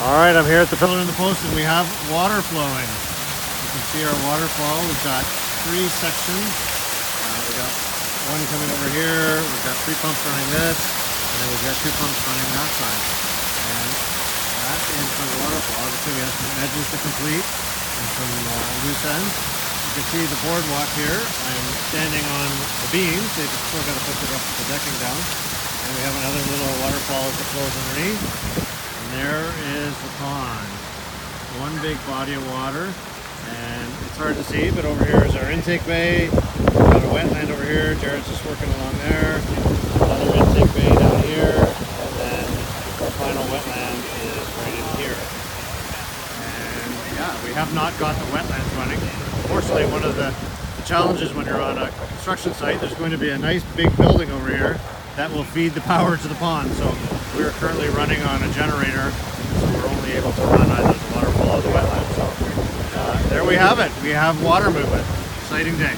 Alright, I'm here at the pillar in the post and we have water flowing. You can see our waterfall. We've got three sections. We've got one coming over here, we've got three pumps running this, and then we've got two pumps running that side. And that is the waterfall. Obviously we have some edges to complete and some loose ends. You can see the boardwalk here. I'm standing on the beams. They've still got to put the decking down. And we have another little waterfall that flows underneath. And there is the pond. One big body of water. And it's hard to see, but over here is our intake bay. We've got a wetland over here. Jared's just working along there. Another intake bay down here. And then our final wetland is right in here. And yeah, we have not got the wetlands running. Unfortunately, one of the challenges when you're on a construction site, there's going to be a nice big building over here that will feed the power to the pond. So we're currently running on a generator, so we're only able to run either the waterfall or the wetland. So there we have it. We have water movement. Exciting day.